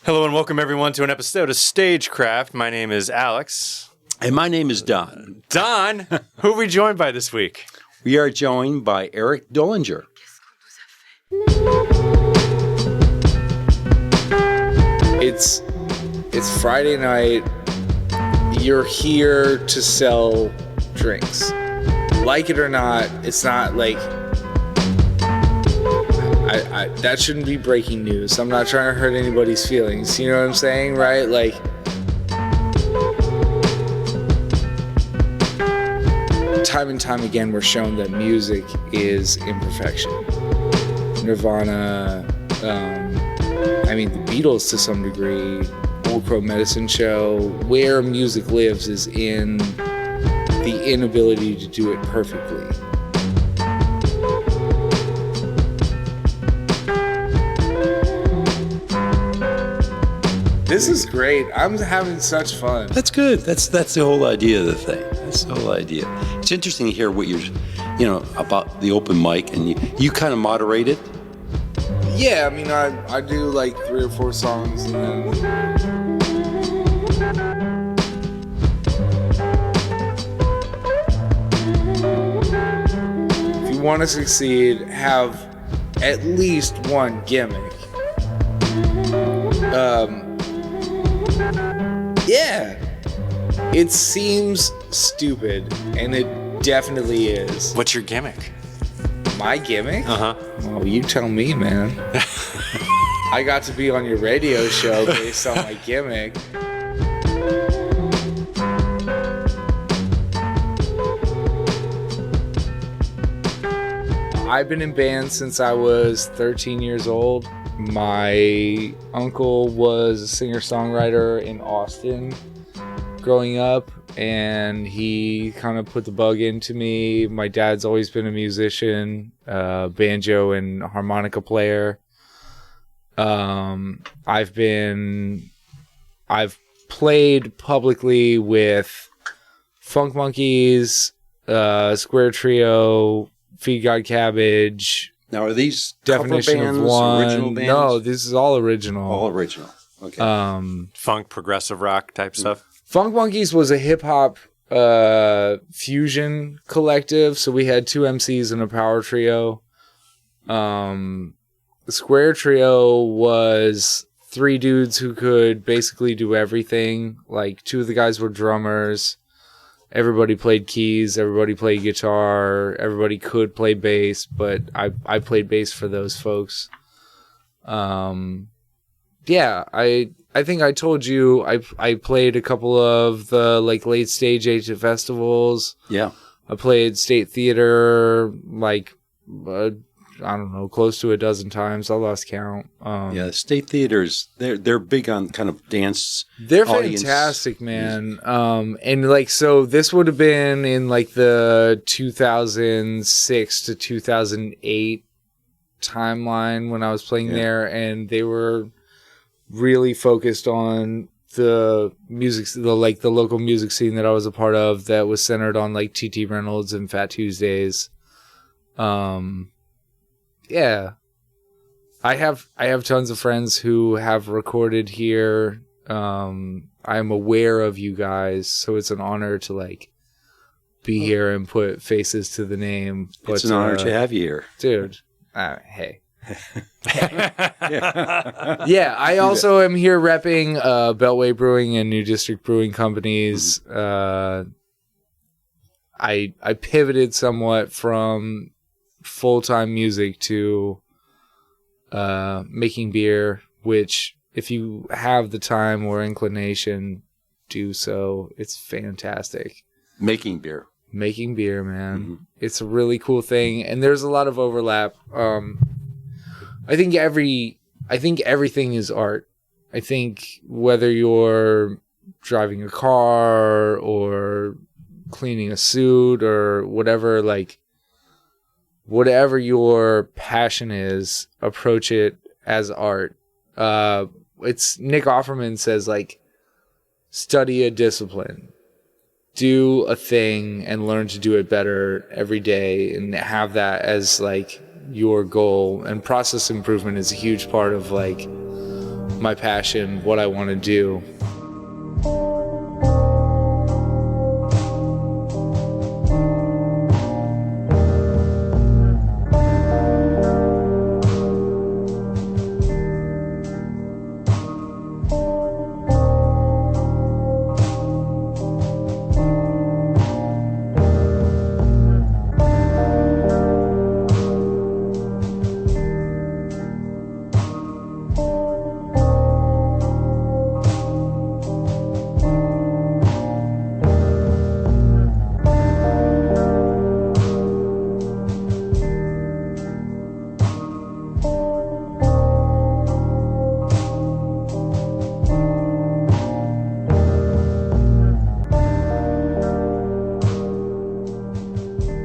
Hello and welcome everyone to an episode of StageCraft. My name is Alex. And my name is Don. Don, who are we joined by this week? We are joined by Eric Dolinger. It's Friday night. You're here to sell drinks. Like it or not, it's not like I that shouldn't be breaking news. I'm not trying to hurt anybody's feelings. You know what I'm saying, right? Like, time and time again, we're shown that music is imperfection. Nirvana, the Beatles to some degree, Old Crow Medicine Show. Where music lives is in the inability to do it perfectly. This is great. I'm having such fun. That's good. That's the whole idea of the thing. That's the whole idea. It's interesting to hear what you're, about the open mic, and you kind of moderate it. Yeah, I do like 3 or 4 songs, and then if you want to succeed, have at least one gimmick. Yeah, it seems stupid, and it definitely is. What's your gimmick? My gimmick? Uh-huh. Well, you tell me, man. I got to be on your radio show based on my gimmick. I've been in bands since I was 13 years old. My uncle was a singer-songwriter in Austin growing up, and he kind of put the bug into me. My dad's always been a musician, banjo and harmonica player. I've played publicly with Funk Monkeys, Square Trio, Feed God Cabbage. Now, are these Definition cover bands, of One. original bands? No, this is all original. All original. Okay. Funk, progressive rock type stuff? Funk Monkeys was a hip-hop fusion collective, so we had 2 MCs and a power trio. The Square Trio was 3 dudes who could basically do everything. Like, 2 of the guys were drummers. Everybody played keys, everybody played guitar, everybody could play bass, but I played bass for those folks. Yeah, I think I told you I played a couple of the late stage age festivals. Yeah. I played State Theater close to a dozen times. I lost count. Yeah, state theaters, they're big on kind of dance. They're audience. fantastic, man. So this would have been in the 2006 to 2008 timeline when I was playing there, and they were really focused on the music, the local music scene that I was a part of that was centered on T.T. Reynolds and Fat Tuesdays. Yeah, I have tons of friends who have recorded here. I'm aware of you guys, so it's an honor to be here and put faces to the name. But, it's an honor to have you here, dude. Hey. Yeah, I also am here repping Beltway Brewing and New District Brewing companies. I pivoted somewhat from full-time music to making beer, which if you have the time or inclination, do so. It's fantastic. Making beer, man. Mm-hmm. It's a really cool thing, and there's a lot of overlap. I think everything is art. I think whether you're driving a car or cleaning a suit or whatever, whatever your passion is, approach it as art. It's Nick Offerman says study a discipline, do a thing and learn to do it better every day, and have that as your goal. And process improvement is a huge part of my passion, what I want to do.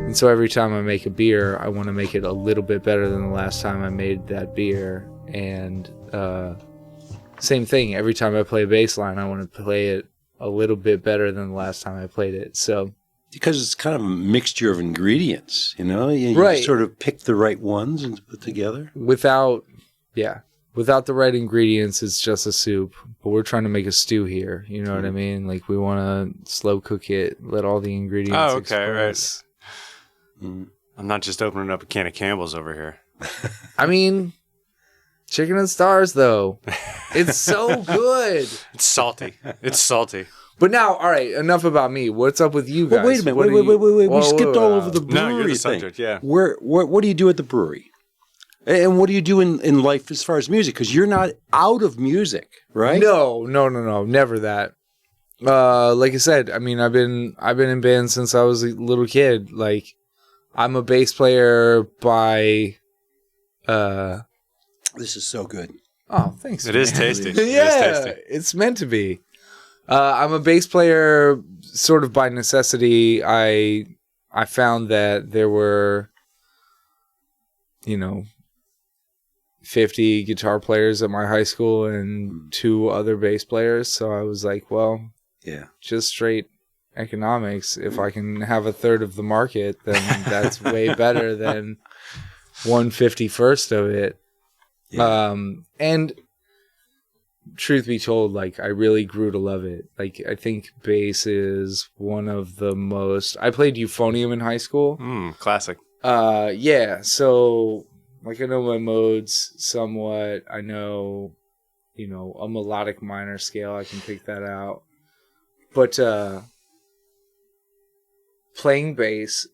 And so every time I make a beer, I want to make it a little bit better than the last time I made that beer. And same thing, every time I play a bass line, I want to play it a little bit better than the last time I played it. So because it's kind of a mixture of ingredients, you know? You Right. sort of pick the right ones and put together. without the right ingredients, it's just a soup. But we're trying to make a stew here. You know what I mean? Like, we want to slow cook it, let all the ingredients Oh, okay, express. I'm not just opening up a can of Campbell's over here. I mean, chicken and stars, though. It's so good. It's salty. It's salty. But now, all right, enough about me. What's up with you guys? Well, wait a minute. What Wait. do you- We Whoa, skipped whoa, all whoa. over the brewery No, you're the thing. subject, yeah. What do you do at the brewery? And what do you do in life as far as music? Because you're not out of music, right? No, never that. Like I said, I mean, I've been in bands since I was a little kid. Like, I'm a bass player by. This is so good. Oh, thanks. It is man. tasty. It Yeah, is tasty. it's meant to be. I'm a bass player sort of by necessity. I found that there were, 50 guitar players at my high school and 2 other bass players. So I was like, well, Yeah. just straight economics. If I can have a third of the market, then that's way better than 1/51st of it. Yeah. And truth be told, like, I really grew to love it. Like, I think bass is one of the most. I played euphonium in high school. Classic. Yeah. So, like, I know my modes somewhat. I know, a melodic minor scale. I can pick that out. But playing bass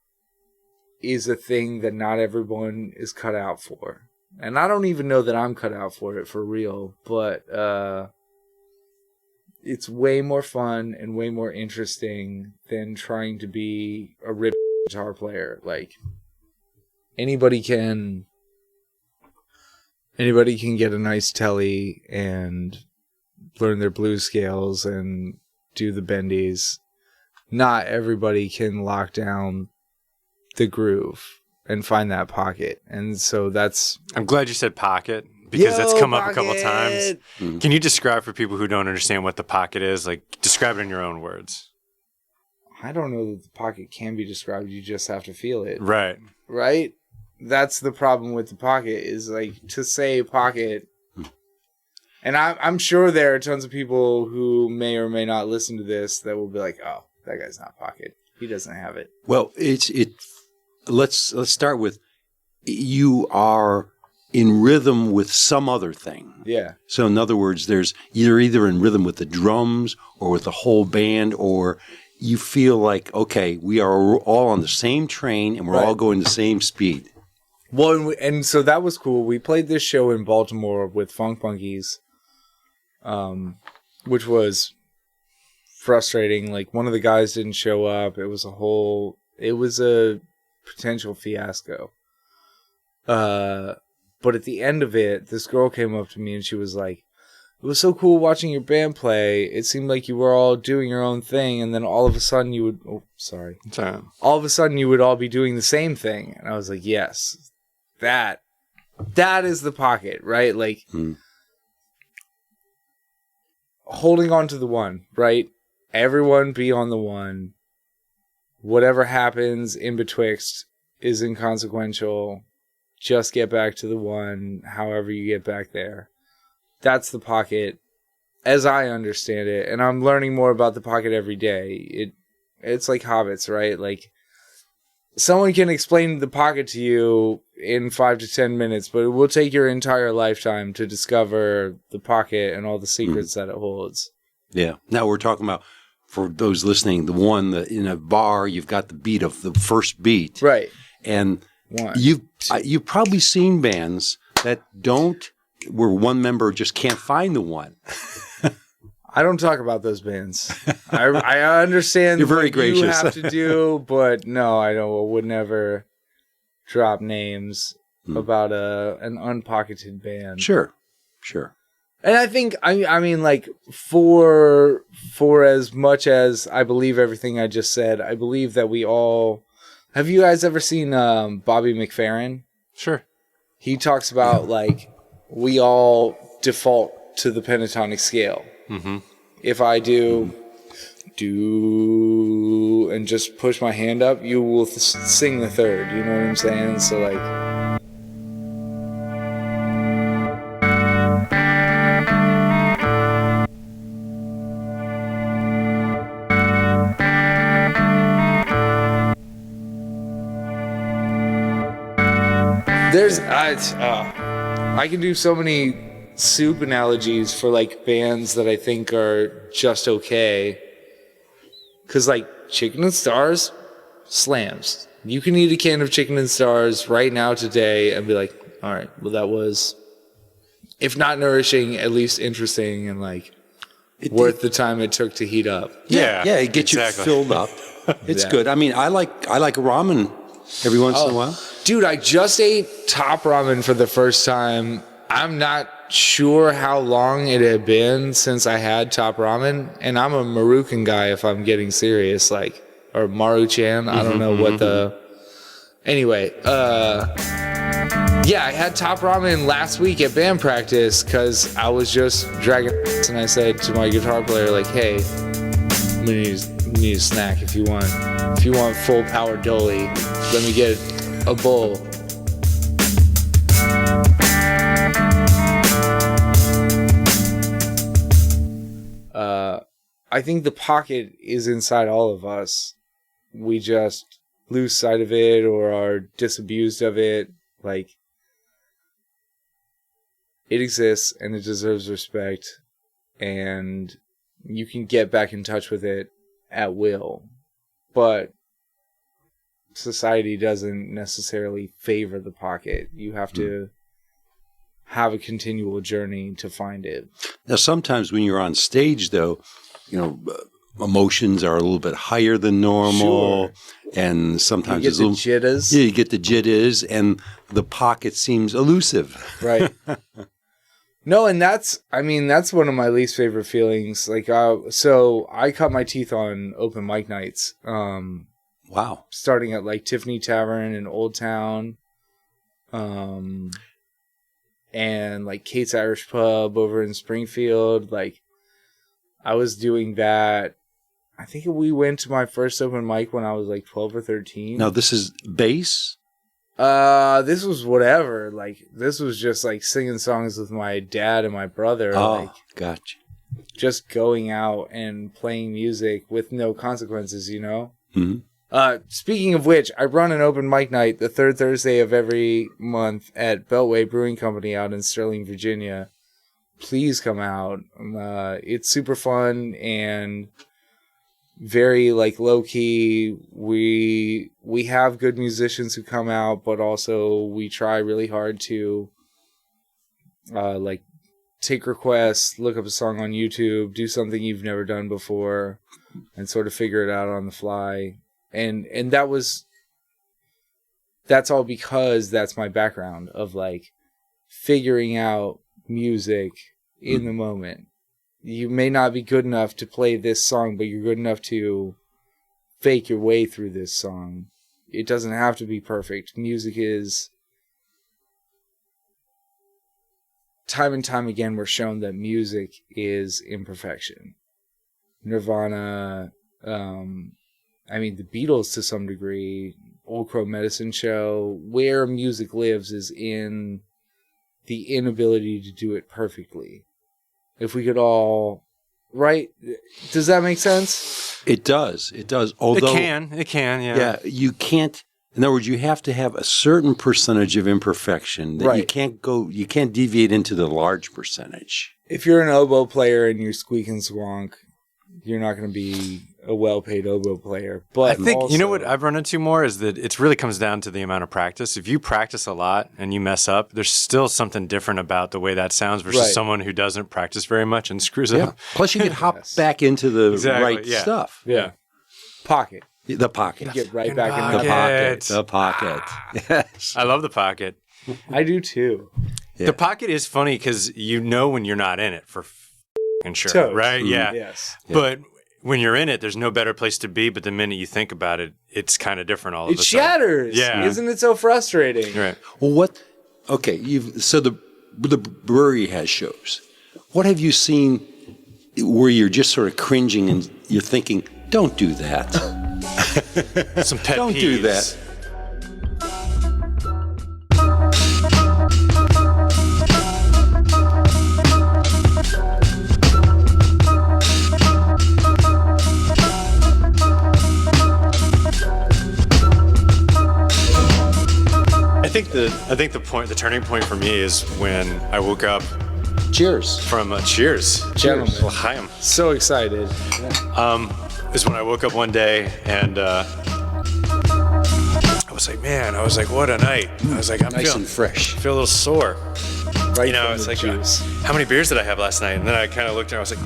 is a thing that not everyone is cut out for. And I don't even know that I'm cut out for it for real, but it's way more fun and way more interesting than trying to be a rip guitar player. Like, anybody can get a nice telly and learn their blues scales and do the bendies. Not everybody can lock down the groove and find that pocket. And so that's... I'm glad you said pocket because that's come up a couple pocket! times. Can you describe for people who don't understand what the pocket is? Like, describe it in your own words. I don't know that the pocket can be described. You just have to feel it. Right. Right? That's the problem with the pocket, is like, to say pocket. And I'm sure there are tons of people who may or may not listen to this that will be like, oh, that guy's not pocket. He doesn't have it. Well, let's start with, you are in rhythm with some other thing. Yeah. So in other words, you're either in rhythm with the drums or with the whole band, or you feel like, okay, we are all on the same train and we're all going the same speed. Well, and so that was cool. We played this show in Baltimore with Funk Monkeys, which was frustrating. Like, one of the guys didn't show up. It was a potential fiasco. But at the end of it, this girl came up to me and she was like, it was so cool watching your band play. It seemed like you were all doing your own thing, and then all of a sudden you would... Oh, sorry. All of a sudden you would all be doing the same thing. And I was like, yes, that is the pocket, right? Like, holding on to the one, right? Everyone be on the one. Whatever happens in betwixt is inconsequential. Just get back to the one, however you get back there. That's the pocket as I understand it. And I'm learning more about the pocket every day. It's like hobbits, right? Like, someone can explain the pocket to you in 5 to 10 minutes, but it will take your entire lifetime to discover the pocket and all the secrets that it holds. Yeah. Now we're talking about, for those listening, the one that in a bar, you've got the beat of the first beat. Right. And you've probably seen bands that where one member just can't find the one. I don't talk about those bands. I understand You're very what gracious. you have to do, but no, I would never drop names about an unpocketed band. Sure. And I think, I mean, like, for as much as I believe everything I just said, I believe that we all... Have you guys ever seen Bobby McFerrin? Sure. He talks about, like, we all default to the pentatonic scale. Mm-hmm. If I do, and just push my hand up, you will sing the third. You know what I'm saying? So, like... I can do so many soup analogies for like bands that I think are just okay. Cause like Chicken and Stars slams. You can eat a can of Chicken and Stars right now today and be like, all right, well that was, if not nourishing, at least interesting and like worth the time it took to heat up. Yeah, it gets you filled up. It's good. I mean, I like ramen every once in a while. Dude, I just ate top ramen for the first time. I'm not sure how long it had been since I had top ramen, and I'm a Marukan guy if I'm getting serious, like, or Maruchan. I don't know what the... Anyway, yeah, I had top ramen last week at band practice because I was just dragging and I said to my guitar player, like, hey, I'm gonna need a snack if you want full power dolly, let me get a bowl. I think the pocket is inside all of us. We just lose sight of it or are disabused of it. Like, it exists and it deserves respect, and you can get back in touch with it at will. But society doesn't necessarily favor the pocket. You have to have a continual journey to find it. Now, sometimes when you're on stage, though, you know, emotions are a little bit higher than normal, and sometimes you get the jitters. Yeah, you get the jitters, and the pocket seems elusive. Right. No, and that's one of my least favorite feelings. Like, so I cut my teeth on open mic nights. Wow. Starting at like Tiffany Tavern in Old Town, and like Kate's Irish Pub over in Springfield. Like, I was doing that. I think we went to my first open mic when I was like 12 or 13. Now, this is bass? This was whatever. Like, this was just like singing songs with my dad and my brother. Oh, like, gotcha. Just going out and playing music with no consequences, you know? Mm-hmm. Speaking of which, I run an open mic night the third Thursday of every month at Beltway Brewing Company out in Sterling, Virginia. Please come out. It's super fun and very like low key. We have good musicians who come out, but also we try really hard to like take requests, look up a song on YouTube, do something you've never done before, and sort of figure it out on the fly. And that's all because that's my background of like figuring out music in the moment. You may not be good enough to play this song, but you're good enough to fake your way through this song. It doesn't have to be perfect. Music is... Time and time again, we're shown that music is imperfection. Nirvana, the Beatles to some degree, Old Crow Medicine Show, where music lives is in the inability to do it perfectly. If we could all, right? Does that make sense? It does. It does. Although It can. Yeah. yeah, you can't. In other words, you have to have a certain percentage of imperfection that you can't deviate into the large percentage. If you're an oboe player and you squeak and squonk, you're not going to be a well-paid oboe player. But I think, also, you know what I've run into more is that it really comes down to the amount of practice. If you practice a lot and you mess up, there's still something different about the way that sounds versus someone who doesn't practice very much and screws up. Plus, you can hop back into the right stuff. Yeah. Pocket. The pocket. Get right back in the pocket. The pocket. Yes. I love the pocket. I do too. Yeah. The pocket is funny because you know when you're not in it for sure, Totes. right? Yeah. Yes. But when you're in it, there's no better place to be. But the minute you think about it, it's kind of different all of a sudden. It shatters. Yeah. Isn't it so frustrating? Right. Well, so the brewery has shows. What have you seen where you're just sort of cringing and you're thinking, don't do that. Some pet Don't peeves. do that. I think the turning point for me is when I woke up Cheers. from Cheers. Gentlemen. L'chaim. So excited. Is when I woke up one day and I was like, what a night. I was like, I'm Nice and fresh. feel a little sore. Right You know, from it's the like, juice. how many beers did I have last night? And then I kind of looked and I was like,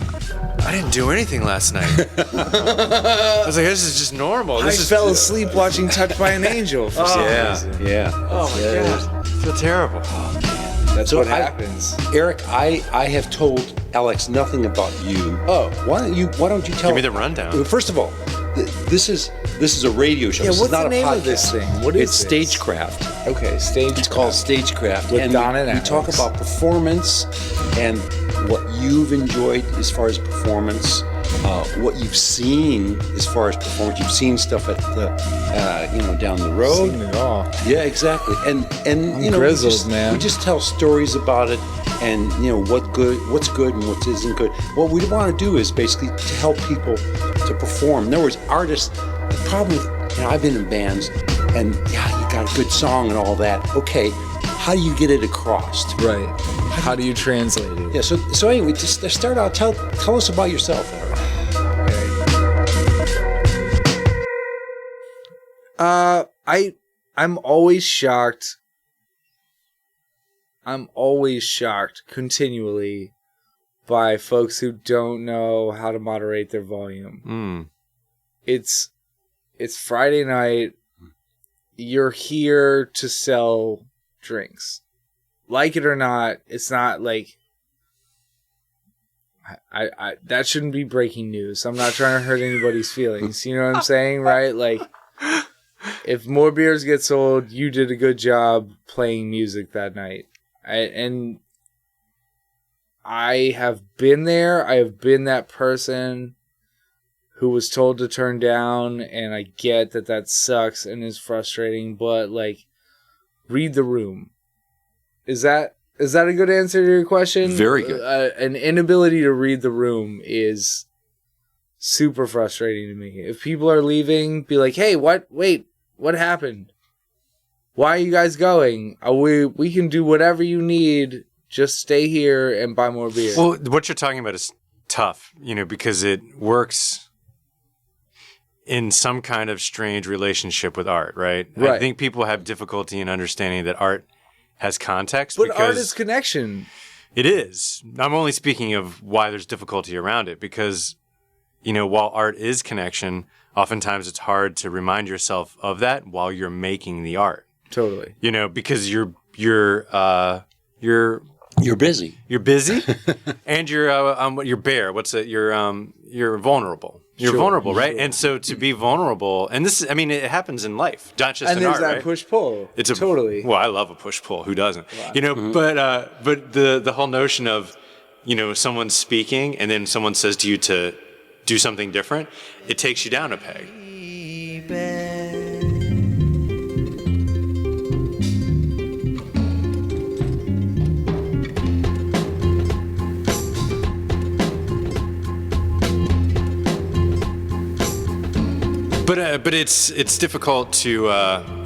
I didn't do anything last night. I was like, this is just normal. I This is fell asleep watching Touched by an Angel for some reason. Yeah. Oh my God. I feel terrible. That's So what I- happens. Eric, I have told Alex nothing about you. Oh. Why don't you tell Give me the rundown. First of all, this is a radio show. Yeah, This is what's not the a name podcast. of this thing? What is It's this? StageCraft. Okay, stage. It's called StageCraft. With Don and we talk Alex. about performance and what you've enjoyed as far as performance, what you've seen as far as performance. You've seen stuff at the, down the road. Seen it all. Yeah, exactly. And grizzled, man. we just tell stories about it, and what's good and what isn't good. What we want to do is basically to help people to perform. In other words, artists. The problem with I've been in bands, and you got a good song and all that. Okay, how do you get it across? Right. How do you translate it? Yeah. So anyway, just start out. Tell us about yourself, Eric. I'm always shocked. I'm always shocked continually by folks who don't know how to moderate their volume. It's Friday night. You're here to sell drinks. Like it or not, it's not like I that shouldn't be breaking news. I'm not trying to hurt anybody's feelings. You know what I'm saying, right? Like, if more beers get sold, you did a good job playing music that night. I have been there. I have been that person who was told to turn down, and I get that sucks and is frustrating, but like, read the room. Is that a good answer to your question? Very good. An inability to read the room is super frustrating to me. If people are leaving, be like, hey, what happened? Why are you guys going? We can do whatever you need. Just stay here and buy more beer. Well, what you're talking about is tough, because it works in some kind of strange relationship with art, right? I think people have difficulty in understanding that art has context. But art is connection. It is. I'm only speaking of why there's difficulty around it because, while art is connection, oftentimes it's hard to remind yourself of that while you're making the art. Totally. Because you're busy. You're busy, and you're bare. What's it? You're vulnerable. You're vulnerable, right? And so to be vulnerable, and this is, it happens in life, not just in art, right? And there's that push-pull. Totally. Well, I love a push-pull. Who doesn't? Wow. But the whole notion of, someone speaking and then someone says to you to do something different, it takes you down a peg. But it's difficult to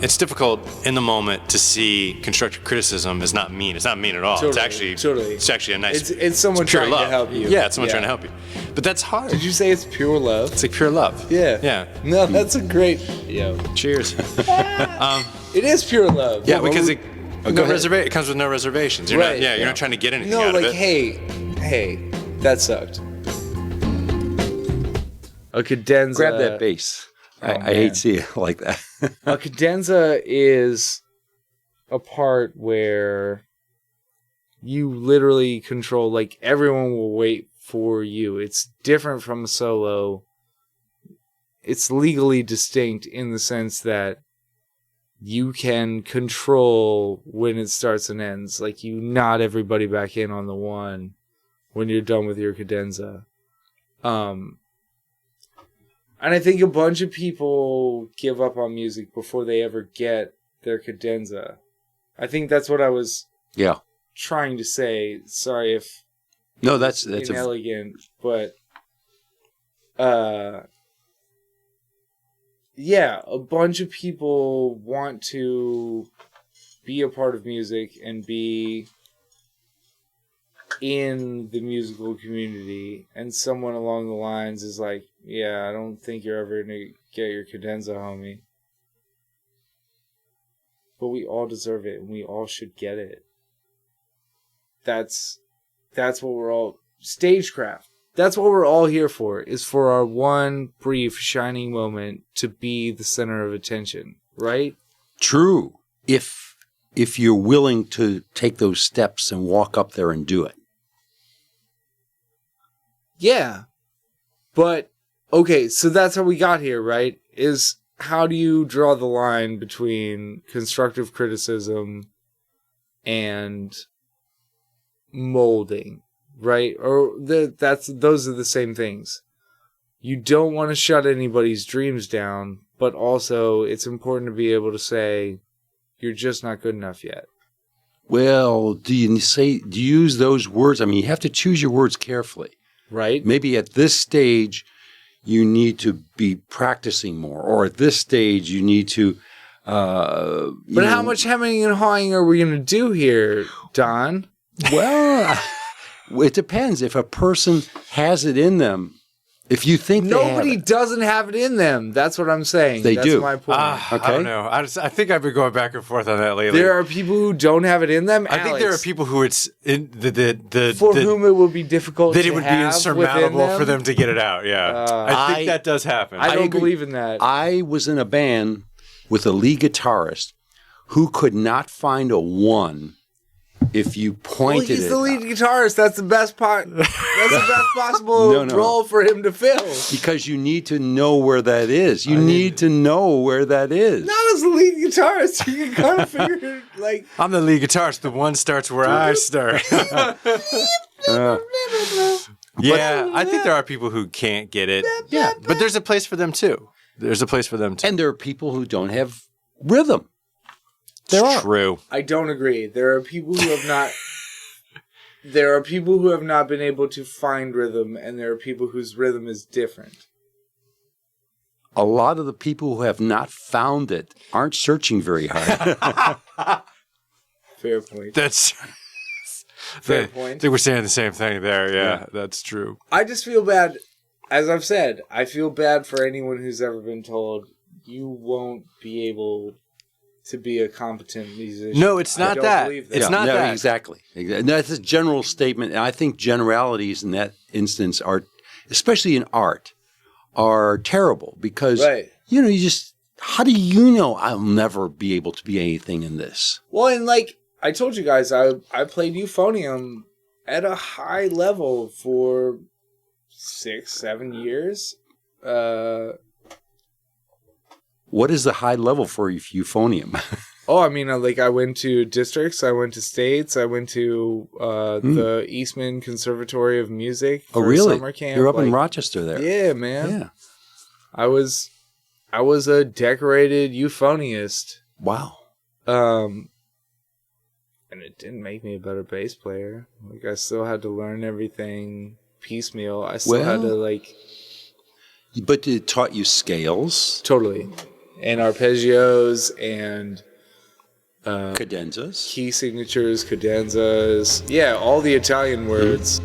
it's difficult in the moment to see constructive criticism as not mean. It's not mean at all. Totally, It's actually a nice. It's someone pure trying love. to help you. Yeah, it's someone trying to help you. But that's hard. Did you say it's pure love? It's like pure love. Yeah. Yeah. No, that's a great. Yo. Cheers. It is pure love. Yeah, because it comes with no reservations. You're Right, not. You're not trying to get anything No, out of like, it. hey, that sucked. A cadenza. Grab that bass. I hate seeing it like that. A cadenza is a part where you literally control, like, everyone will wait for you. It's different from a solo. It's legally distinct in the sense that you can control when it starts and ends. Like, you nod everybody back in on the one when you're done with your cadenza. And I think a bunch of people give up on music before they ever get their cadenza. I think that's what I was trying to say. Sorry if that's inelegant, but yeah, a bunch of people want to be a part of music and be in the musical community, and someone along the lines is like, yeah, I don't think you're ever going to get your cadenza, homie. But we all deserve it, and we all should get it. That's what we're all... StageCraft. That's what we're all here for, is for our one brief, shining moment to be the center of attention, right? True. If you're willing to take those steps and walk up there and do it. Yeah. But, okay, so that's how we got here, right? Is how do you draw the line between constructive criticism and molding, right? Or those are the same things. You don't want to shut anybody's dreams down, but also it's important to be able to say, you're just not good enough yet. Well, do you use those words? I mean, you have to choose your words carefully. Right. Maybe at this stage, you need to be practicing more. Or at this stage, you need to... But how much hemming and hawing are we going to do here, Don? Well, it depends. If a person has it in them, if you think nobody doesn't have it in them, that's what I'm saying. They that's do. My point. I don't know. I think I've been going back and forth on that lately. There are people who don't have it in them. I think there are people who it's in for whom it would be difficult. That it would be insurmountable for them to get it out. Yeah, I think that does happen. I don't believe in that. I was in a band with a lead guitarist who could not find a one. If you pointed he's the lead guitarist. That's the best part. That's the best possible role for him to fill. Because you need to know where that is. You need to know where that is. Not as the lead guitarist. You can kind of figure it like... I'm the lead guitarist. The one starts where I start. Yeah, I think there are people who can't get it. Yeah. But there's a place for them, too. And there are people who don't have rhythm. It's true. I don't agree. There are people who have not. There are people who have not been able to find rhythm, and there are people whose rhythm is different. A lot of the people who have not found it aren't searching very hard. Fair point. That's fair point. I think we're saying the same thing there. Yeah, that's true. I just feel bad. As I've said, I feel bad for anyone who's ever been told you won't be able to be a competent musician. No, it's not that. It's not that. Exactly. That's a general statement. And I think generalities in that instance are, especially in art, are terrible because, you just, how do you know I'll never be able to be anything in this? Well, and like I told you guys, I played euphonium at a high level for 6-7 years. What is the high level for euphonium? I mean, I went to districts, I went to states, I went to the Eastman Conservatory of Music for a summer camp. You're up in Rochester there. Yeah, man. Yeah. I was a decorated euphonist. Wow. And it didn't make me a better bass player. I still had to learn everything piecemeal. I still had to But it taught you scales? Totally. And arpeggios and cadenzas? Key signatures, cadenzas. Yeah, all the Italian words.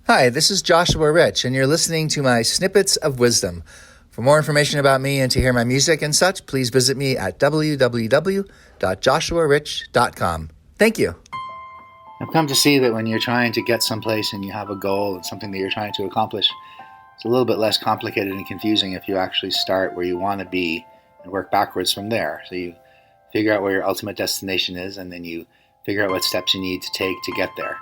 Hi, this is Joshua Rich, and you're listening to my Snippets of Wisdom. For more information about me and to hear my music and such, please visit me at www.joshuarich.com. Thank you. I've come to see that when you're trying to get someplace and you have a goal and something that you're trying to accomplish, it's a little bit less complicated and confusing if you actually start where you want to be and work backwards from there. So you figure out where your ultimate destination is, and then you figure out what steps you need to take to get there.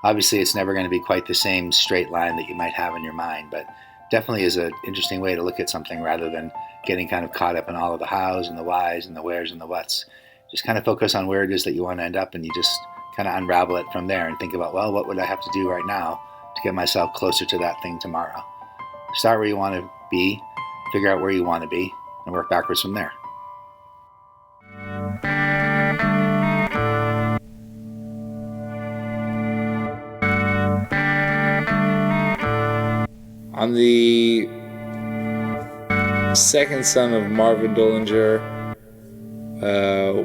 Obviously, it's never going to be quite the same straight line that you might have in your mind, but definitely is an interesting way to look at something rather than getting kind of caught up in all of the hows and the whys and the wheres and the whats. Just kind of focus on where it is that you want to end up, and you just kind of unravel it from there and think about, well, what would I have to do right now to get myself closer to that thing tomorrow? Start where you want to be, figure out where you want to be, and work backwards from there. I'm the second son of Marvin Dolinger.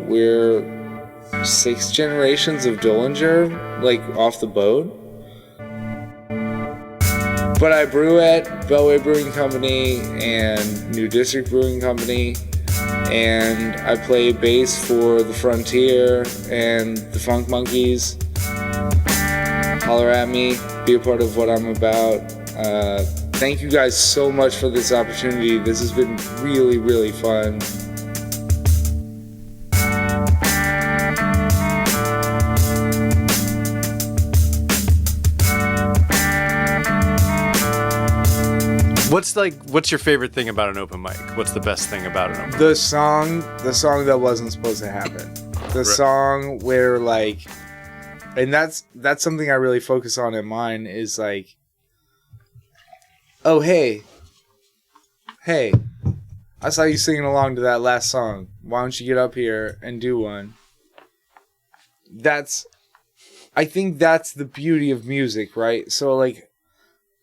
We're 6 generations of Dolinger, like off the boat. But I brew at Bellway Brewing Company and New District Brewing Company, and I play bass for The Frontier and the Funk Monkeys. Holler at me, be a part of what I'm about. Thank you guys so much for this opportunity. This has been really, really fun. What's your favorite thing about an open mic? What's the best thing about an open mic? The song that wasn't supposed to happen. The song where like, and that's something I really focus on in mine is like, oh, hey, I saw you singing along to that last song. Why don't you get up here and do one? I think that's the beauty of music, right? So, like,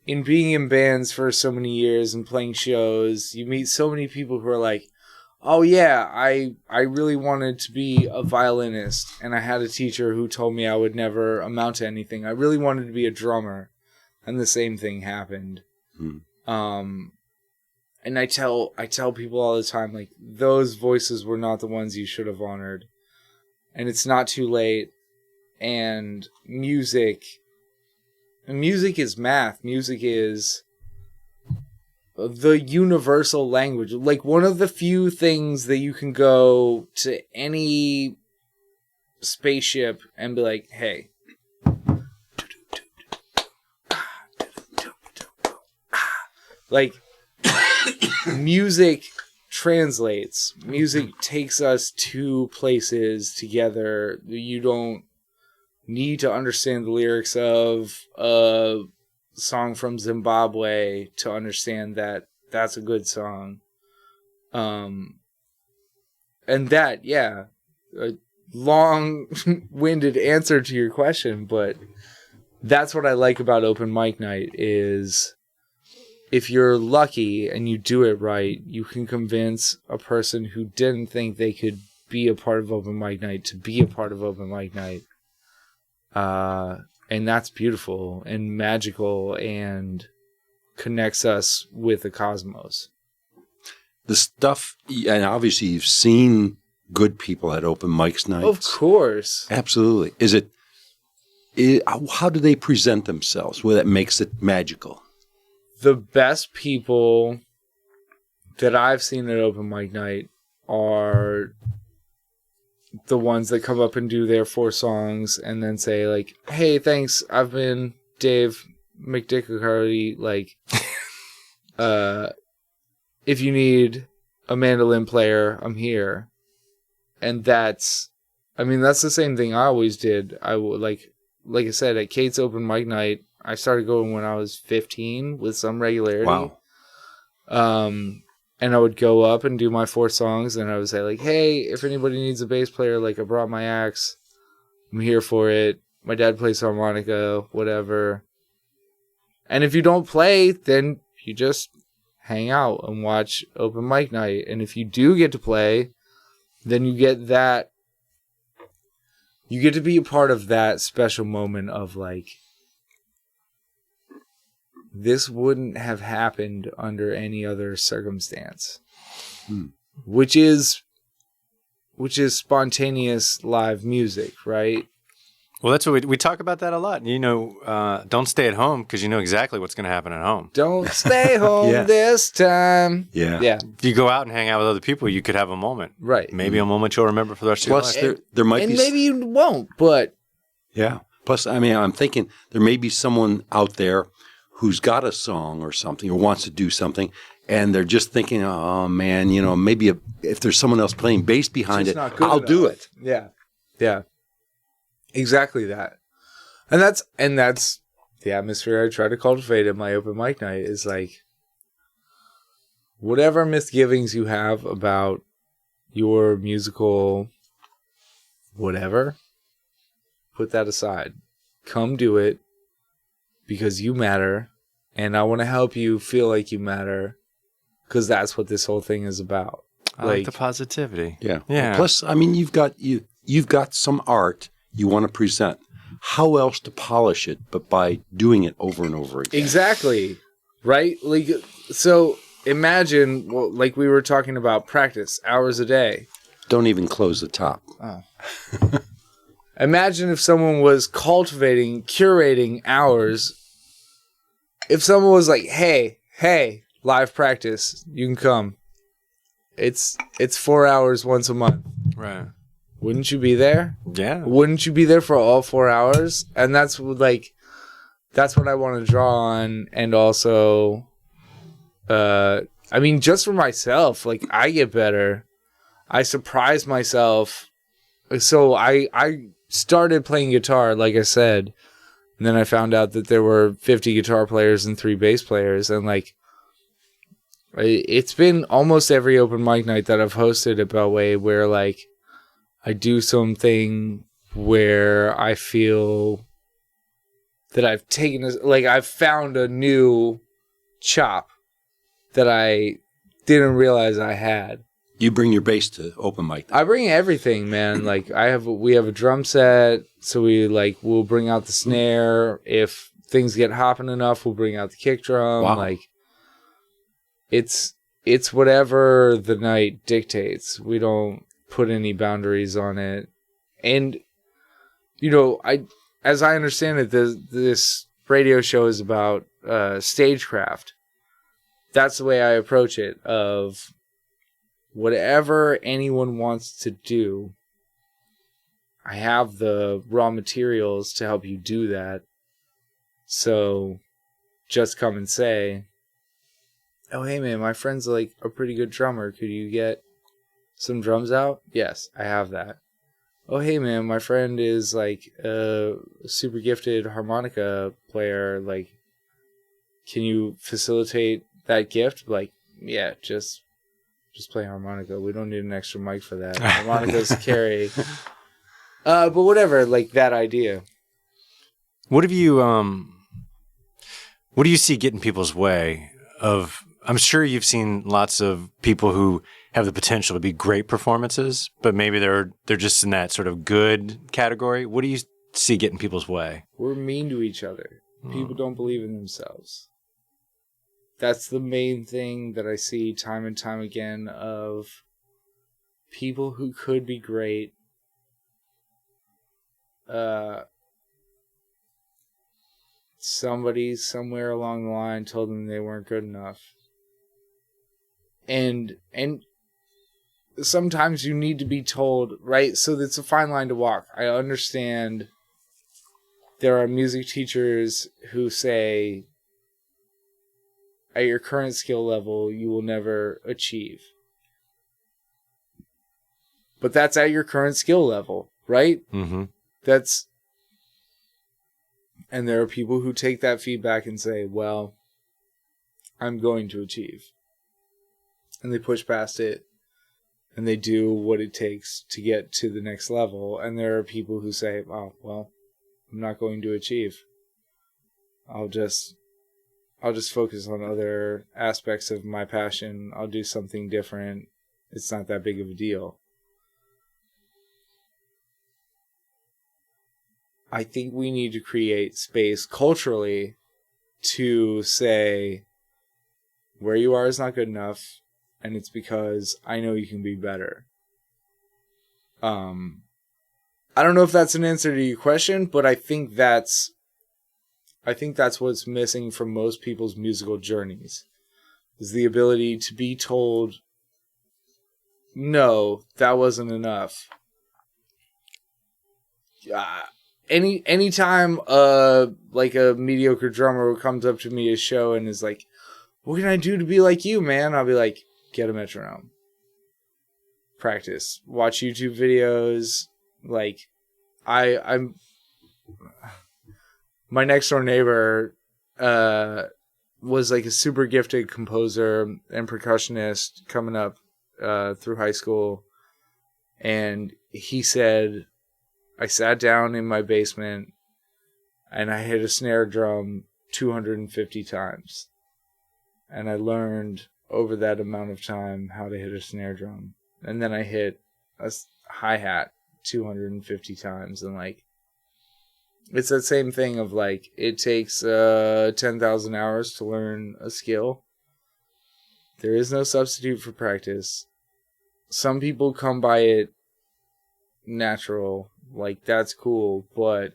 in being in bands for so many years and playing shows, you meet so many people who are like, oh, yeah, I really wanted to be a violinist, and I had a teacher who told me I would never amount to anything. I really wanted to be a drummer, and the same thing happened. And I tell people all the time, like, those voices were not the ones you should have honored, and it's not too late. And music is math. Music is the universal language. Like, one of the few things that you can go to any spaceship and be like, hey, like, music translates. Music takes us to places together. You don't need to understand the lyrics of a song from Zimbabwe to understand that that's a good song. And that, yeah, a long-winded answer to your question, but that's what I like about open mic night is, if you're lucky and you do it right, you can convince a person who didn't think they could be a part of open mic night to be a part of open mic night. And that's beautiful and magical and connects us with the cosmos. The stuff, and obviously you've seen good people at open mics nights. Of course. Absolutely. How do they present themselves? Well, that makes it magical. The best people that I've seen at open mic night are the ones that come up and do their 4 songs and then say, like, hey, thanks, I've been Dave McDickarty, like, if you need a mandolin player, I'm here. And that's I mean, that's the same thing I always did. I would like I said, at Kate's open mic night, I started going when I was 15 with some regularity. Wow. And I would go up and do my 4 songs, and I would say, like, hey, if anybody needs a bass player, like, I brought my axe. I'm here for it. My dad plays harmonica, whatever. And if you don't play, then you just hang out and watch open mic night. And if you do get to play, then you get that. You get to be a part of that special moment of, like, this wouldn't have happened under any other circumstance. Which is spontaneous live music, right? Well, that's what we talk about that a lot. You know, don't stay at home because you know exactly what's going to happen at home. Don't stay home this time. Yeah. If you go out and hang out with other people, you could have a moment. Right. Maybe a moment you'll remember for the rest of your life. Plus, there might be... And maybe you won't, but... Yeah. Plus, I mean, I'm thinking there may be someone out there who's got a song or something or wants to do something, and they're just thinking, oh, man, you know, maybe if there's someone else playing bass behind it, I'll do it. Yeah. Yeah. Exactly that. And that's the atmosphere I try to cultivate at my open mic night is like, whatever misgivings you have about your musical whatever, put that aside. Come do it because you matter, and I want to help you feel like you matter because that's what this whole thing is about. I like the positivity. Yeah. Yeah. Plus, I mean, you've got some art you want to present. How else to polish it but by doing it over and over again? Exactly. Right? Like, so imagine, well, like we were talking about practice, hours a day. Don't even close the top. Oh. Imagine if someone was curating hours. If someone was like, hey, live practice, you can come. It's 4 hours once a month. Right. Wouldn't you be there? Yeah. Wouldn't you be there for all 4 hours? And that's what I want to draw on. And also, I mean, just for myself, like, I get better. I surprise myself. So I started playing guitar, like I said, and then I found out that there were 50 guitar players and 3 bass players. And, like, it's been almost every open mic night that I've hosted at Beltway where, like, I do something where I feel that I've found a new chop that I didn't realize I had. You bring your bass to open mic. I bring everything, man. Like we have a drum set, so we'll bring out the snare. If things get hopping enough, we'll bring out the kick drum. Wow. Like it's whatever the night dictates. We don't put any boundaries on it. And you know, as I understand it, this radio show is about StageCraft. That's the way I approach it, of whatever anyone wants to do, I have the raw materials to help you do that. So just come and say, oh, hey man, my friend's like a pretty good drummer. Could you get some drums out? Yes, I have that. Oh, hey man, my friend is like a super gifted harmonica player. Like, can you facilitate that gift? Like, yeah, just play harmonica. We don't need an extra mic for that. Harmonicas carry. But whatever, like that idea. What do you see get in people's way of, I'm sure you've seen lots of people who have the potential to be great performances, but maybe they're just in that sort of good category. What do you see get in people's way? We're mean to each other. People don't believe in themselves. That's the main thing that I see time and time again of people who could be great. Somebody somewhere along the line told them they weren't good enough. And sometimes you need to be told, right? So it's a fine line to walk. I understand there are music teachers who say, at your current skill level, you will never achieve. But that's at your current skill level. right? Mm-hmm. And there are people who take that feedback and say, well, I'm going to achieve. And they push past it and they do what it takes to get to the next level. And there are people who say, oh, well, I'm not going to achieve. I'll just focus on other aspects of my passion. I'll do something different. It's not that big of a deal. I think we need to create space culturally to say where you are is not good enough, and it's because I know you can be better. I don't know if that's an answer to your question, but I think that's what's missing from most people's musical journeys, is the ability to be told, no, that wasn't enough. Anytime like a mediocre drummer comes up to me at a show and is like, what can I do to be like you, man? I'll be like, get a metronome. Practice. Watch YouTube videos. Like, I'm my next door neighbor was like a super gifted composer and percussionist coming up through high school. And he said, I sat down in my basement and I hit a snare drum 250 times. And I learned over that amount of time how to hit a snare drum. And then I hit a hi-hat 250 times. And like, it's that same thing of like, it takes 10,000 hours to learn a skill. There is no substitute for practice. Some people come by it natural. Like, that's cool, but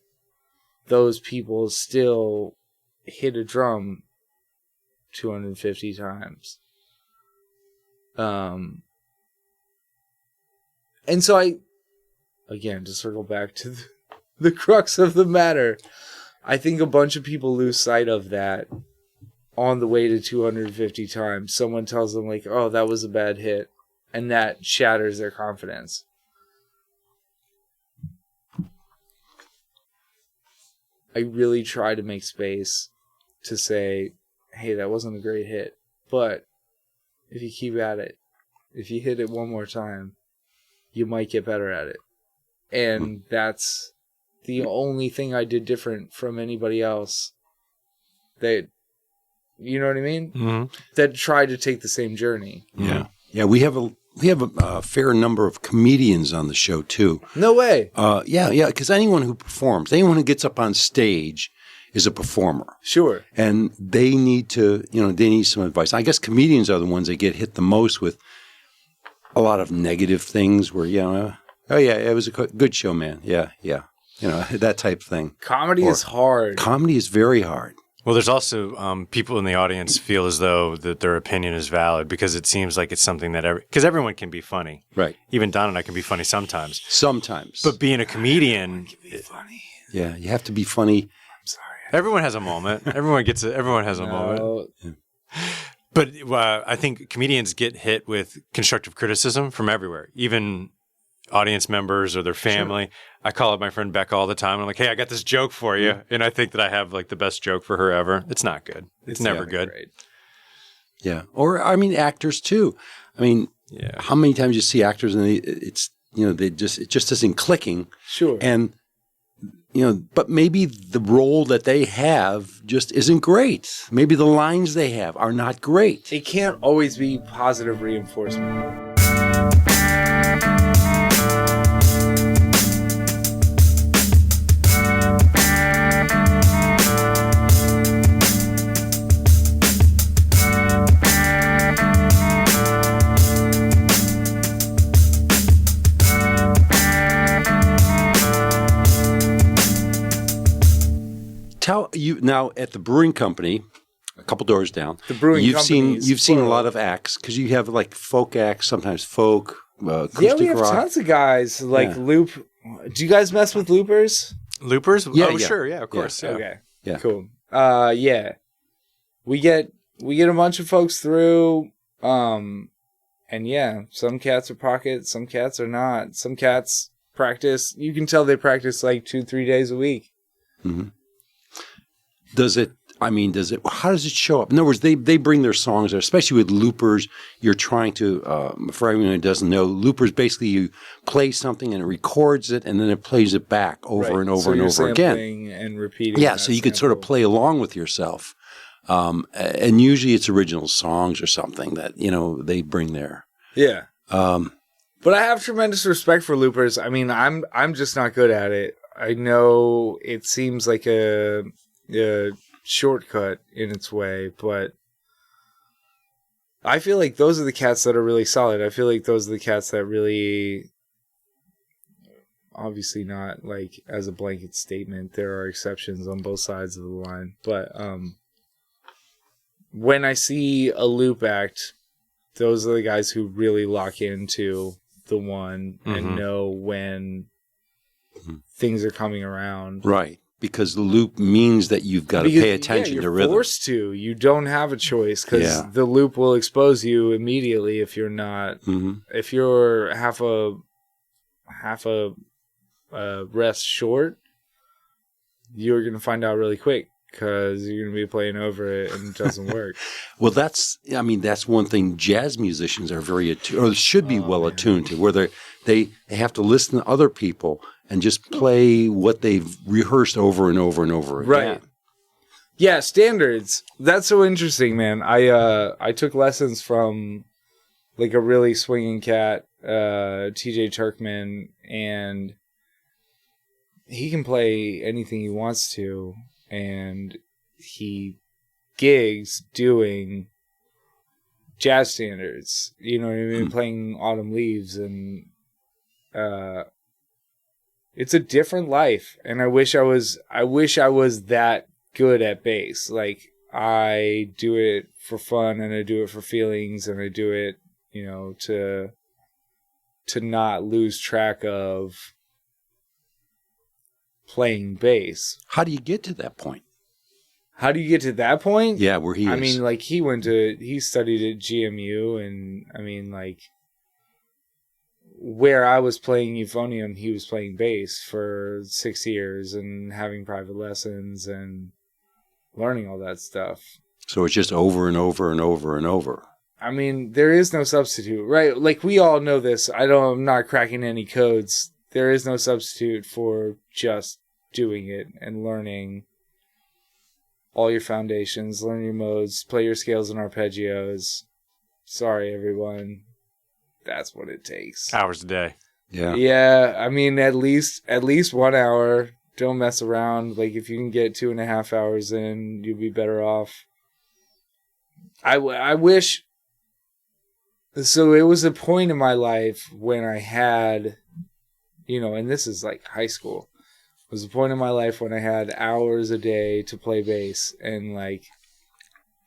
those people still hit a drum 250 times. And so again, to circle back to the crux of the matter, I think a bunch of people lose sight of that on the way to 250 times. Someone tells them like, oh, that was a bad hit, and that shatters their confidence. I really try to make space to say, hey, that wasn't a great hit, but if you keep at it, if you hit it one more time, you might get better at it. And that's the only thing I did different from anybody else that, you know what I mean? Mm-hmm. That tried to take the same journey. Yeah. Yeah, we have a fair number of comedians on the show too. No way. Yeah, because anyone who performs, anyone who gets up on stage is a performer. Sure. And they need to, they need some advice. I guess comedians are the ones that get hit the most with a lot of negative things where, oh yeah, it was a good show, man. Yeah. That type of thing. Comedy is hard. Comedy is very hard. Well, there's also people in the audience feel as though that their opinion is valid because it seems like it's something that because everyone can be funny. Right. Even Don and I can be funny sometimes. Sometimes. But being a comedian, funny. Yeah, you have to be funny. I'm sorry. Everyone has a moment. Everyone has a moment. Yeah. But I think comedians get hit with constructive criticism from everywhere, even audience members or their family. Sure. I call up my friend Becca all the time. I'm like, hey, I got this joke for you. Mm-hmm. And I think that I have like the best joke for her ever. It's not good. It's never good. Great. Yeah. Or, actors too. Yeah. How many times you see actors and it just isn't clicking. Sure. And, but maybe the role that they have just isn't great. Maybe the lines they have are not great. It can't always be positive reinforcement. Now at the brewing company, a couple doors down. The brewing you've seen a lot of acts because you have like folk acts, sometimes folk, acoustic yeah, we have rock. tons of guys like Loop. Do you guys mess with loopers? Loopers? Yeah, oh, sure, yeah, of course. Yeah. Okay, yeah, cool. Yeah, we get a bunch of folks through, and yeah, some cats are pocket, some cats are not. Some cats practice. You can tell they practice like 2-3 days a week. Mm-hmm. How does it show up? In other words, they bring their songs, especially with loopers. You're trying to, for everyone who doesn't know, loopers basically you play something and it records it and then it plays it back over and over and over again. And repeating. Yeah, so you could sort of play along with yourself. And usually it's original songs or something that, they bring there. Yeah. But I have tremendous respect for loopers. I mean, I'm just not good at it. I know it seems like a shortcut in its way, but I feel like those are the cats that are really solid. I feel like those are the cats that really, obviously not like as a blanket statement, there are exceptions on both sides of the line, but when I see a loop act, those are the guys who really lock into the one and know when things are coming around. Right. Because the loop means that you've got to pay attention to rhythm. You're forced to. You don't have a choice because the loop will expose you immediately if you're not. If you're half a rest short, you're going to find out really quick because you're going to be playing over it and it doesn't work. Well, that's one thing jazz musicians are very attuned, or should be attuned to, where they have to listen to other people and just play what they've rehearsed over and over and over again. Right. Yeah, standards. That's so interesting, man. I took lessons from like a really swinging cat, TJ Turkman, and he can play anything he wants to, and he gigs doing jazz standards. You know what I mean? Playing Autumn Leaves and it's a different life, and I wish I was that good at bass. Like, I do it for fun, and I do it for feelings, and I do it, to not lose track of playing bass. How do you get to that point? How do you get to that point? Yeah, where he is. I mean, like, he studied at GMU, and I mean, like, where I was playing euphonium, he was playing bass for 6 years and having private lessons and learning all that stuff. So it's just over and over and over and over. I mean, there is no substitute, right? Like, we all know this. I'm not cracking any codes. There is no substitute for just doing it and learning all your foundations, learn your modes, play your scales and arpeggios. Sorry, everyone. That's what it takes. Hours a day. Yeah. Yeah. I mean, at least 1 hour. Don't mess around. Like, if you can get 2.5 hours in, you'll be better off. I wish. So it was a point in my life when I had, and this is like high school. It was a point in my life when I had hours a day to play bass and like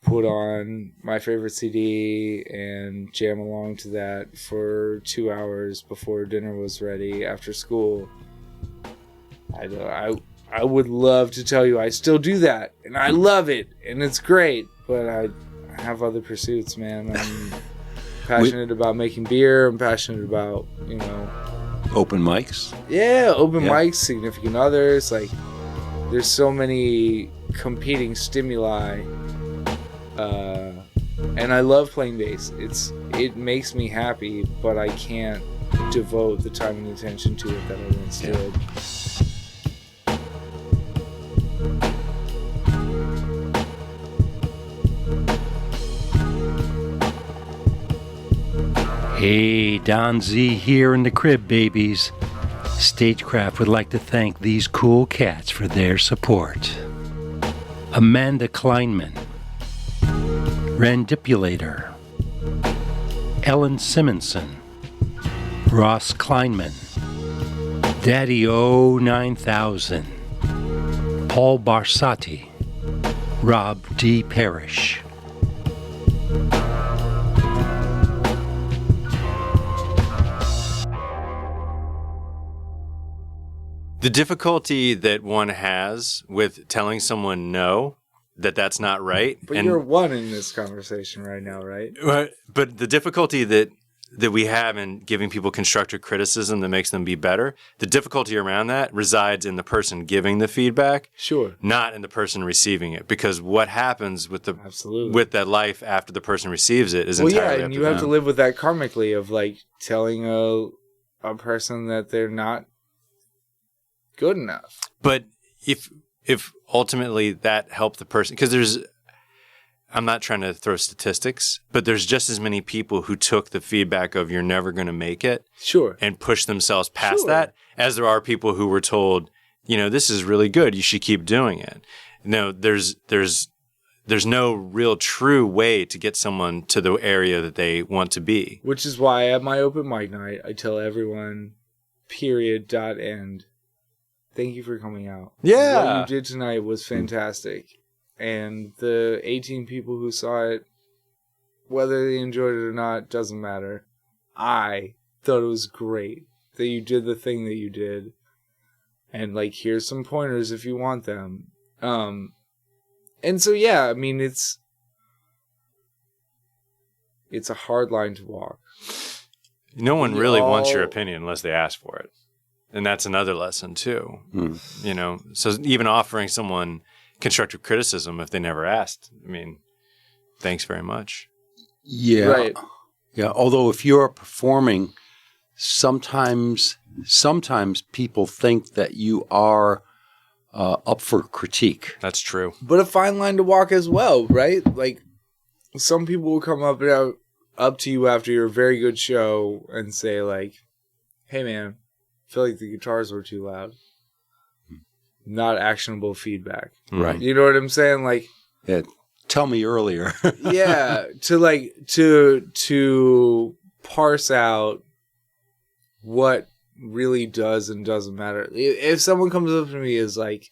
put on my favorite CD and jam along to that for 2 hours before dinner was ready after school. I would love to tell you I still do that, and I love it, and it's great, but I have other pursuits, man. I'm passionate about making beer. I'm passionate about, open mics. Yeah, open mics, significant others. Like, there's so many competing stimuli. And I love playing bass. It makes me happy, but I can't devote the time and attention to it that I once did. Hey, Don Z here in the crib, babies. StageCraft would like to thank these cool cats for their support. Amanda Kleinman, Randipulator, Ellen Simonson, Ross Kleinman, Daddy O 9000, Paul Barsati, Rob D. Parrish. The difficulty that one has with telling someone no, that's not right. But you're one in this conversation right now, right? But the difficulty that that we have in giving people constructive criticism that makes them be better, the difficulty around that resides in the person giving the feedback, Sure. not in the person receiving it. Because what happens with Absolutely. with that life after the person receives it is Well, entirely yeah, up and to you have them. to live with that karmically of like telling a person that they're not good enough. But if ultimately that helped the person, because I'm not trying to throw statistics, but there's just as many people who took the feedback of you're never going to make it Sure. and pushed themselves past Sure. that, as there are people who were told, this is really good, you should keep doing it. No, there's no real true way to get someone to the area that they want to be. Which is why at my open mic night, I tell everyone, end. Thank you for coming out. Yeah. What you did tonight was fantastic. And the 18 people who saw it, whether they enjoyed it or not, doesn't matter. I thought it was great that you did the thing that you did. And, like, here's some pointers if you want them. And so, yeah, I mean, it's a hard line to walk. No one really wants your opinion unless they ask for it. And that's another lesson, too. So even offering someone constructive criticism if they never asked, I mean, thanks very much. Yeah. Right. Yeah. Although if you're performing, sometimes people think that you are up for critique. That's true. But a fine line to walk as well, right? Like, some people will come up to you after your very good show and say, like, hey, man, I feel like the guitars were too loud. Not actionable feedback. Right. You know what I'm saying? Like, Yeah. Tell me earlier. yeah, to parse out what really does and doesn't matter. If someone comes up to me is like,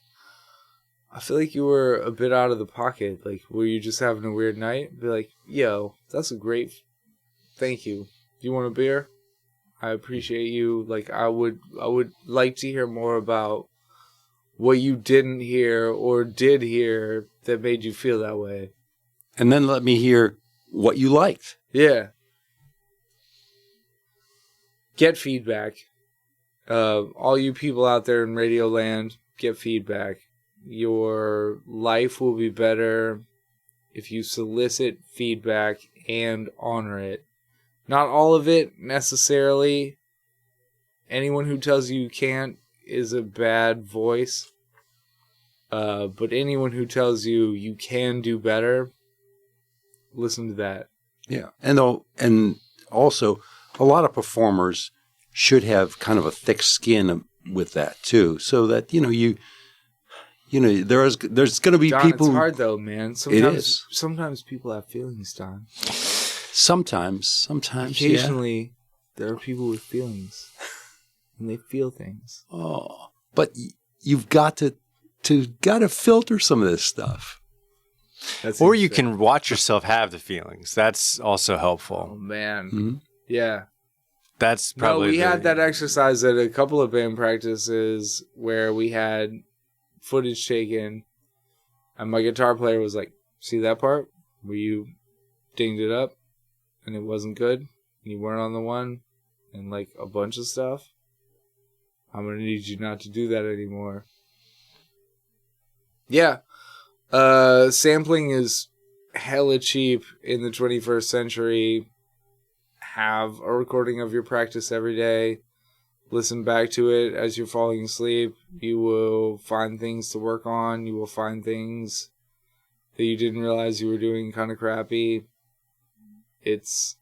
I feel like you were a bit out of the pocket. Like, were you just having a weird night? Be like, yo, that's a great, thank you. Do you want a beer? I appreciate you. Like, I would like to hear more about what you didn't hear or did hear that made you feel that way. And then let me hear what you liked. Yeah. Get feedback. All you people out there in Radio Land, get feedback. Your life will be better if you solicit feedback and honor it. Not all of it necessarily. Anyone who tells you can't is a bad voice. But anyone who tells you you can do better, listen to that. Yeah. And also a lot of performers should have kind of a thick skin with that too, so that there's going to be Don, people. it's hard though, man. Sometimes people have feelings, Don. Sometimes, Occasionally, there are people with feelings, and they feel things. Oh, but you've got to filter some of this stuff. Or you can watch yourself have the feelings. That's also helpful. Oh man, Mm-hmm. yeah. That's probably we had that exercise at a couple of band practices where we had footage taken, and my guitar player was like, "See that part where you dinged it up, and it wasn't good, and you weren't on the one, and like a bunch of stuff. I'm gonna need you not to do that anymore." Yeah, sampling is hella cheap in the 21st century. Have a recording of your practice every day. Listen back to it as you're falling asleep. You will find things to work on. You will find things that you didn't realize you were doing kind of crappy. It's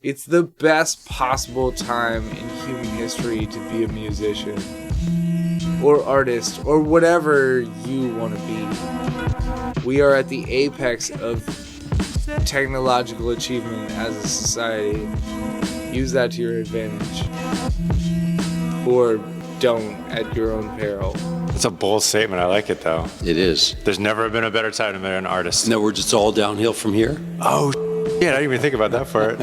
the best possible time in human history to be a musician or artist or whatever you want to be. We are at the apex of technological achievement as a society. Use that to your advantage. Or don't at your own peril. It's a bold statement. I like it, though. It is. There's never been a better time to be an artist. In other words, it's all downhill from here. Oh, yeah, I didn't even think about that part.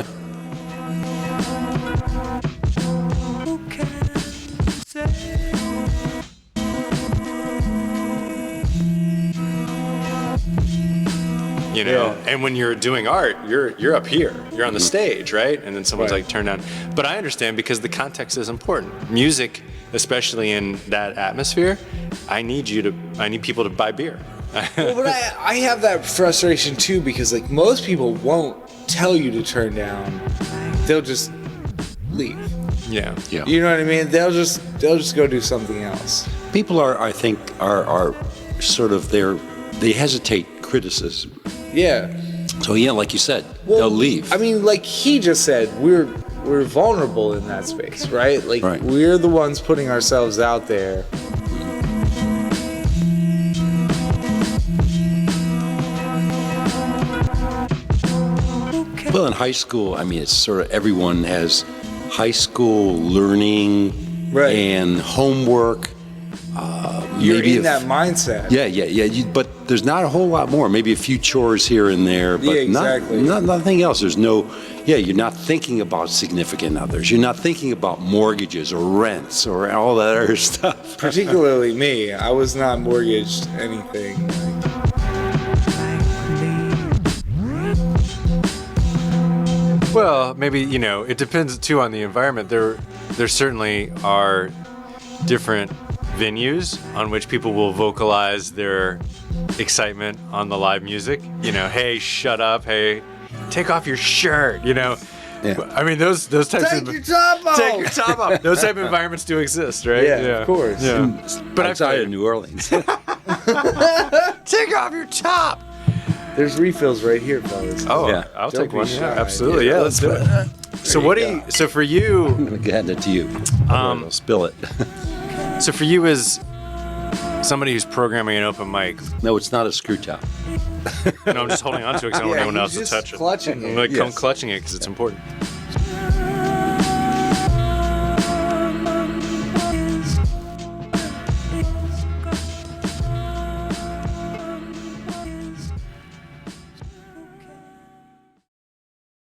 you know. And when you're doing art, you're up here, you're on the stage, right? And then someone's like, turn down. But I understand, because the context is important. Music, especially in that atmosphere, I need people to buy beer. Well, but I have that frustration too, because like most people won't tell you to turn down. They'll just leave. Yeah. You know what I mean? They'll just go do something else. People I think are sort of they hesitate criticism. Yeah. So yeah, like you said, they'll leave. I mean, like he just said, we're vulnerable in that space, right? Like we're the ones putting ourselves out there. Well, in high school, I mean, it's sort of everyone has high school learning and homework. You're in that mindset. Yeah. But there's not a whole lot more. Maybe a few chores here and there, but exactly. nothing else. There's no. Yeah, you're not thinking about significant others. You're not thinking about mortgages or rents or all that other stuff. Particularly me. I was not mortgaged anything. Well, maybe, it depends too on the environment. There certainly are different venues on which people will vocalize their excitement on the live music. Hey, shut up. Hey, take off your shirt. Yeah. I mean, those types Take your top off. Take your top off. Those type of environments do exist, right? Yeah, of course. Yeah. But outside of New Orleans. Take off your top. There's refills right here, fellas. Oh, yeah. I'll take one. Yeah, absolutely. Yeah, let's do it. So for you, I'm going to hand it to you. I'll spill it. So for you, as somebody who's programming an open mic. No, it's not a screw top. No, I'm just holding on to it because I don't want anyone else to touch it. Clutching it. I'm clutching it because it's important.